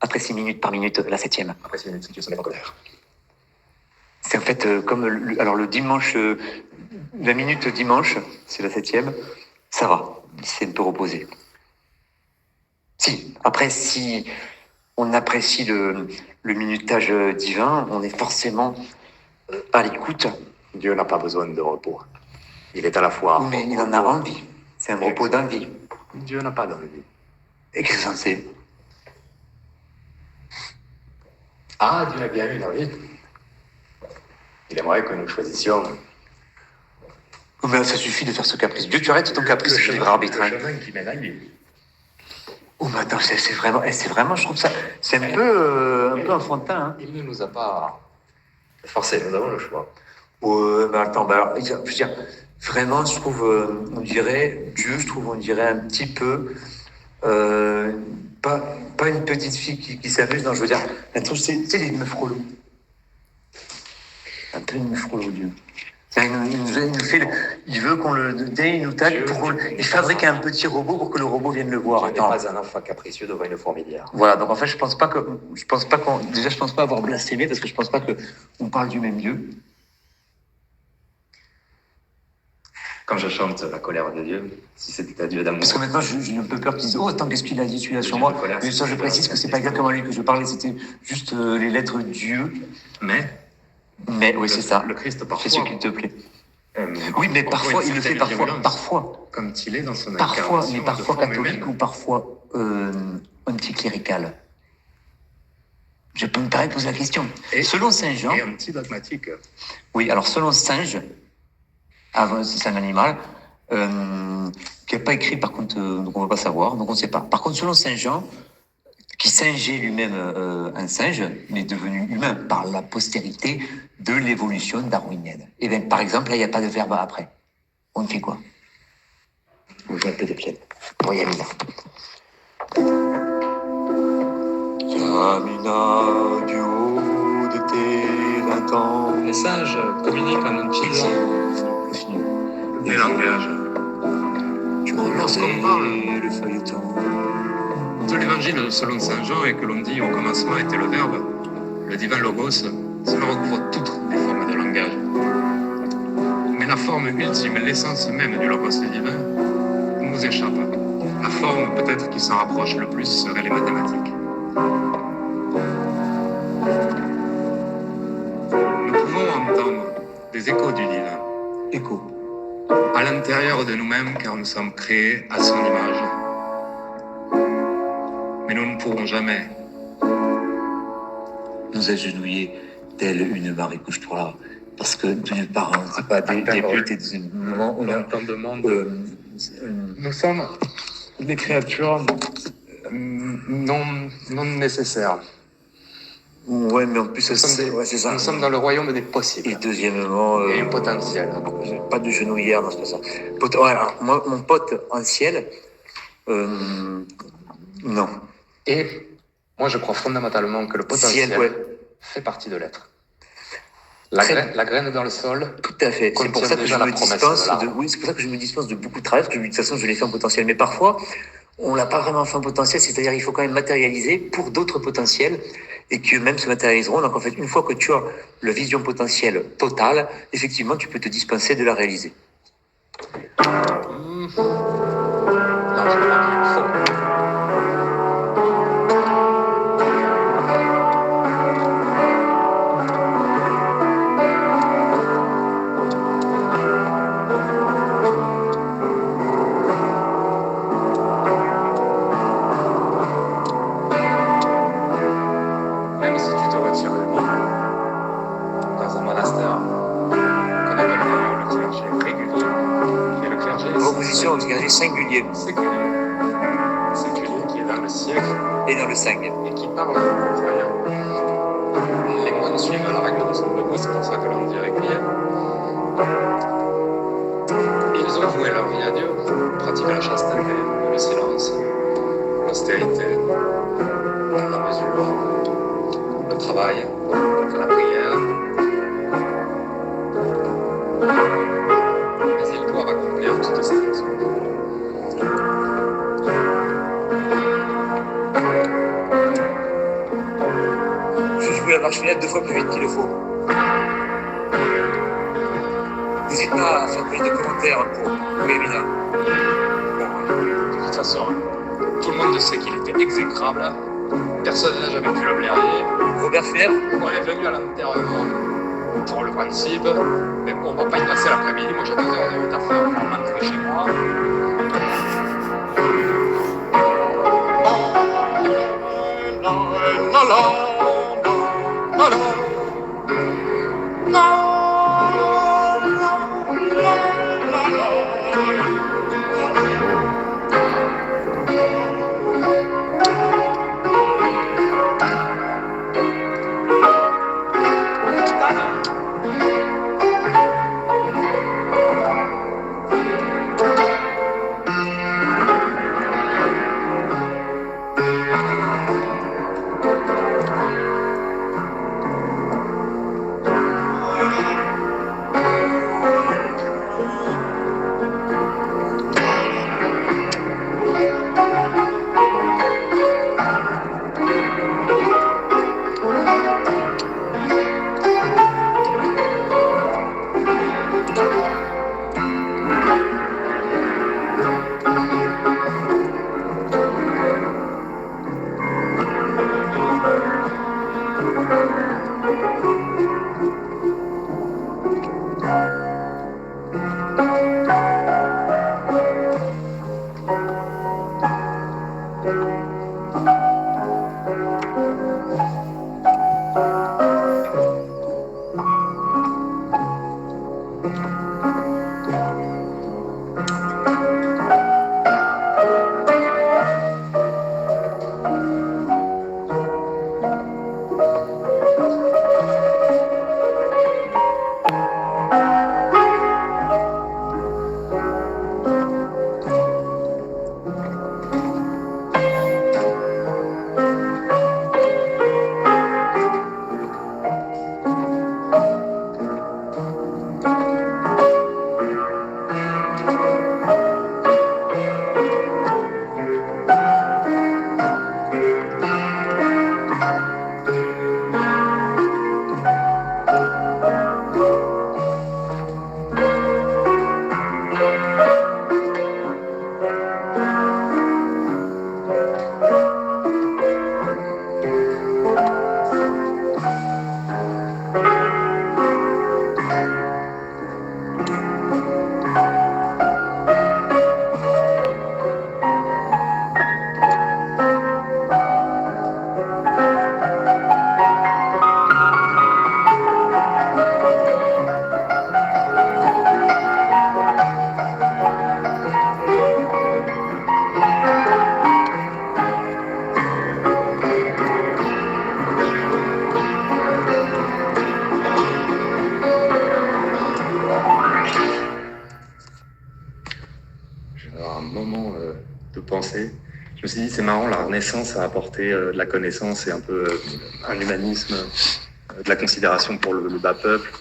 après 6 minutes par minute, la 7e. Après 6 minutes, Dieu se met en colère. C'est en fait comme le dimanche, la minute dimanche, c'est la 7e, ça va, c'est un peu reposé. Si, après, si on apprécie le minutage divin, on est forcément à l'écoute. Dieu n'a pas besoin de repos. Il est à la fois... Mais il en a envie. C'est un repos d'envie. Dieu n'a pas d'envie. Et qu'est-ce que c'est ? Ah, Dieu a bien une envie. Il aimerait que nous choisissions... Oh, mais ça suffit de faire ce caprice. Dieu, tu arrêtes ton caprice, le libre arbitre. Le chemin qui mène à lui. Oh, mais attends, c'est vraiment, je trouve ça, c'est un peu enfantin. Hein. Il ne nous a pas forcé, nous avons le choix. Attends, alors, je veux dire, vraiment, je trouve, on dirait, Dieu, on dirait un petit peu, pas une petite fille qui s'amuse, non, je veux dire, un truc, c'est les meufs relous. Un peu une meuf relou, Dieu. Il veut qu'on le dé, il nous tape, il fabrique un petit robot pour que le robot vienne le voir. Dieu n'est pas un enfant capricieux devant une fourmilière. Voilà, donc en fait, je pense pas avoir blasphémé parce que je pense pas qu'on parle du même Dieu. Quand je chante la colère de Dieu, si c'était un Dieu d'amour. Parce que maintenant, j'ai un peu peur qu'ils disent, oh, attends, qu'est-ce qu'il a dit celui-là sur moi? Mais ça, je précise que c'est pas exactement lui que je parlais, c'était juste les lettres Dieu. Mais, oui, c'est ça. Le Christ, parfois. C'est ce qu'il te plaît. Oui, mais parfois, il le fait parfois. Comme il est dans son parfois, mais parfois catholique ou parfois anticlérical. Je peux me permettre de poser la question. Selon Saint Jean. Et anti-dogmatique. Oui, alors selon Singe, c'est un animal, qui n'a pas écrit, par contre, donc on ne va pas savoir, donc on ne sait pas. Par contre, selon Saint Jean, qui singeait lui-même un singe, il est devenu humain par la postérité de l'évolution darwinienne. Et bien, par exemple, là, il n'y a pas de verbe après. On fait quoi? On joue un peu de piano. Bon, Yamina. Yamina, du haut de tes 20 ans. Les singes communiquent en utilisant des langages. Tu regardais le feuilleton. De l'évangile selon Saint Jean et que l'on dit au commencement était le Verbe, le divin Logos, cela recouvre toutes les formes de langage. Mais la forme ultime, l'essence même du Logos divin, nous échappe. La forme peut-être qui s'en rapproche le plus serait les mathématiques. Nous pouvons entendre des échos du divin. Écho. À l'intérieur de nous-mêmes car nous sommes créés à son image. Mais nous ne pourrons jamais nous agenouiller telle une Marie couche-toi là. Parce que d'une part, c'est pas des buts et des moments où nous sommes des créatures non nécessaires. Ouais, mais en plus, c'est ça. Nous sommes dans le royaume des possibles. Et deuxièmement, il y a un potentiel. Pas de genouillère, non, c'est pas ça. Alors, moi, mon pote en ciel, non. Et moi, je crois fondamentalement que le potentiel fait partie de l'être. La graine dans le sol. Tout à fait. C'est pour ça que je me dispense c'est pour ça que je me dispense de beaucoup de travail, parce que de toute façon, je l'ai fait en potentiel. Mais parfois, on l'a pas vraiment fait en potentiel, c'est-à-dire il faut quand même matérialiser pour d'autres potentiels et qui eux-mêmes se matérialiseront. Donc en fait, une fois que tu as la vision potentielle totale, effectivement, tu peux te dispenser de la réaliser. Non, je crois qu'il faut. Singulier. Séculier qui est dans le siècle et dans le 5. Et qui parle aux croyants. Les moines suivent la règle de son dogme, c'est pour ça que l'on dit réquiem. Ils ont voué leur vie à Dieu, pratiquent la chasteté, le silence, l'austérité, la mesure, le travail, la prière. Mais ils doivent accomplir toutes ces choses. marche-fenêtre 2 fois plus vite qu'il le faut. N'hésite pas à faire plus de commentaires pour Mélina. De toute façon, tout le monde sait qu'il était exécrable. Personne n'a jamais pu le blairer. Robert Fuller, On est venu à l'enterrement pour le principe, mais on va pas y passer l'après-midi. Moi, j'ai 2 heures de route à faire pour rentrer chez moi. De penser. Je me suis dit, c'est marrant, la Renaissance a apporté de la connaissance et un peu un humanisme, de la considération pour le bas peuple.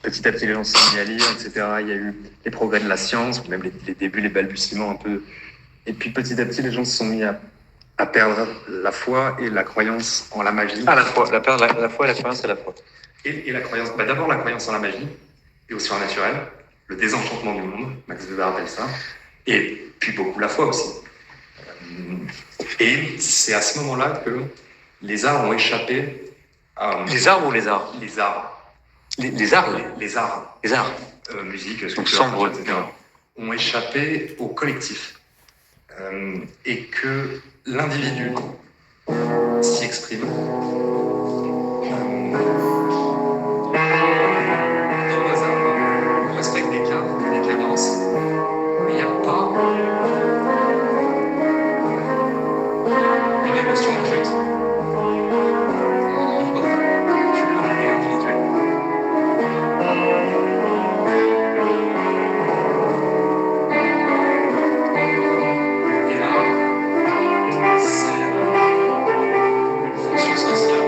Petit à petit, les gens se sont mis à lire, etc. Il y a eu les progrès de la science, même les débuts, les balbutiements un peu. Et puis petit à petit, les gens se sont mis à perdre la foi et la croyance en la magie. Ah, la foi et la croyance à la fois. Et la croyance, d'abord la croyance en la magie et au surnaturel, le désenchantement du monde, Max Weber appelle ça, et puis beaucoup la foi aussi. Et c'est à ce moment-là que les arts ont échappé à... Les arts ou les arts? Les arts. Les arts? Les arts. Les arts. Musique, sombre, etc. ont échappé au collectif. Et que l'individu s'y exprime. Dans les arts, on respecte des cadres, des cadences, mais il n'y a pas une émotion brute. Et là, c'est une fonction sociale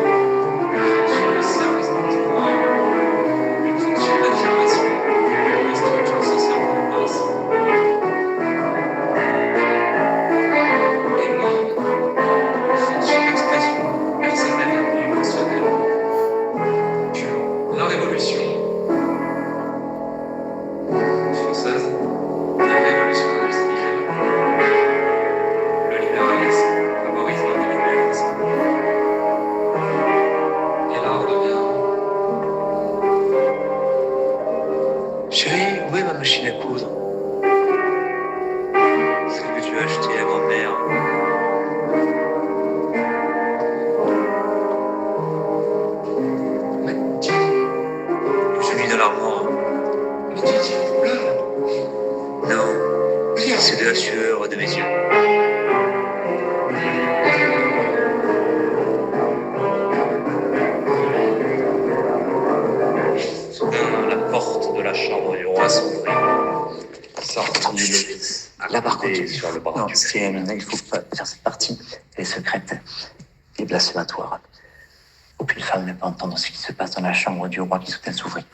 veux acheter à grand-mère. Celui de l'armoire. Mais tu pleures. Non, c'est de la sueur de mes yeux. Soudain, la porte de la chambre du roi s'ouvrit. Sortit Là, par contre, sur le bras non, du il faut pas faire cette partie. Elle est secrète et blasphématoire. Aucune femme ne peut entendre ce qui se passe dans la chambre du roi qui soudain s'ouvrit.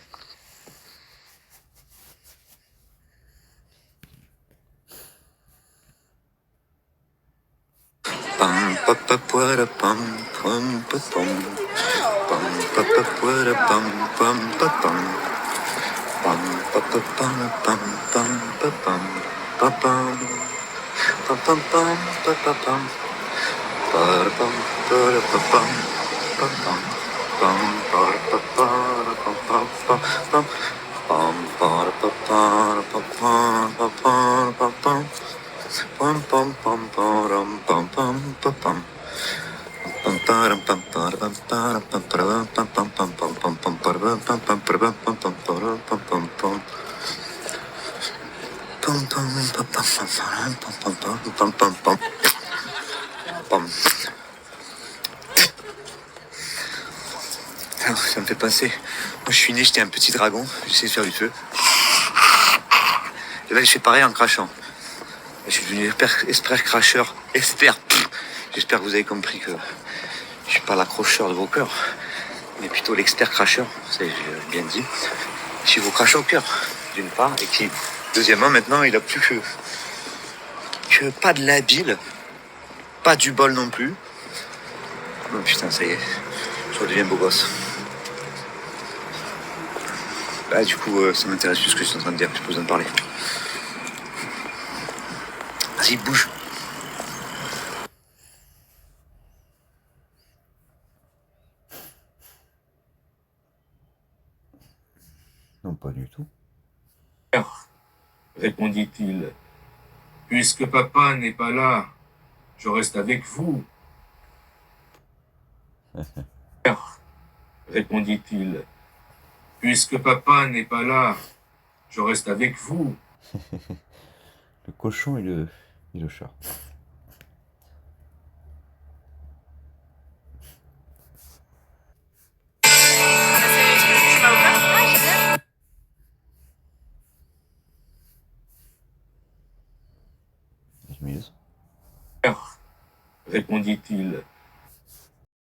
Pam pa pa pa pam pam pa pam pam pa pa pam pam pa pam pam pa pa pam pam pam pa pam pa pam pam pam pam pa pa pam pa pam pa pam pa pam pam pa pa pam pam pam pam pa pa pam pa pam pa pam pam pam pam pam pam pam pam pam pam param pam param param pam param pam pam pam pam pam pam param pam pam param pam pam param pam pam pam pam pam pam pam pam pam pam pam. Alors, ça me fait penser. Moi, je suis né, j'étais un petit dragon. J'essayais de faire du feu. Et là, je fais pareil en crachant. Je suis devenu expert cracheur. Expert. J'espère que vous avez compris que je suis pas l'accrocheur de vos cœurs, mais plutôt l'expert cracheur. C'est bien dit. Si vous crachez au cœur, d'une part, et qui, deuxièmement, maintenant, il a plus que pas de l'habile, pas du bol non plus. Oh putain, ça y est, je redeviens beau gosse. Bah, du coup, ça m'intéresse plus ce que je suis en train de dire, j'ai pas besoin de parler. Vas-y, bouge. Non, pas du tout. répondit-il. Puisque papa n'est pas là, je reste avec vous. Répondit-il. Puisque papa n'est pas là, je reste avec vous. Le cochon et le chat. Répondit-il.